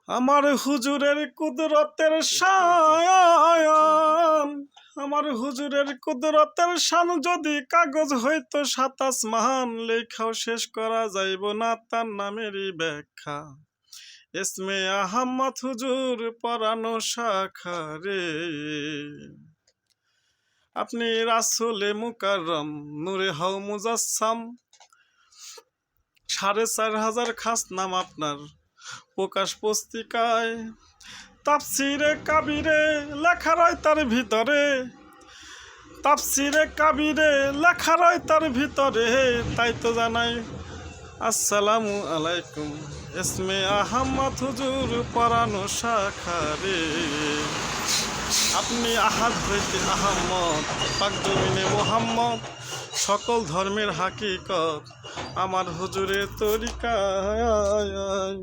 আমার হুজুরের কুদরতের শান, আমার হুজুরের কুদরতের শান যদি কাগজ হইতো ২৭ মান, লেখাও শেষ করা যাইব না তার নামেরই ব্যাখ্যা। ইসমে আহমদ হুজুর পরানো শাখা রে। আপনি রাসূলে মুকাররম নূরে হও মুজাসসাম, ৪,৫০০ খাস নাম আপনার প্রকাশ পুস্তিকায়। তাফসিরে কাবিরে লেখা রয় তার ভিতরে, তাফসিরে কাবিরে লেখা রয় তার ভিতরে। তাই তো জানাই আসসালামু আলাইকুম, ইসমে আহমদ হুজুর পরানো শাখা রে। আপনি আহাদ হইতে আহম্মদ, পাক জমিনে মোহাম্মদ, সকল ধর্মের হাকিকত আমার হুজুরের তরিকায়।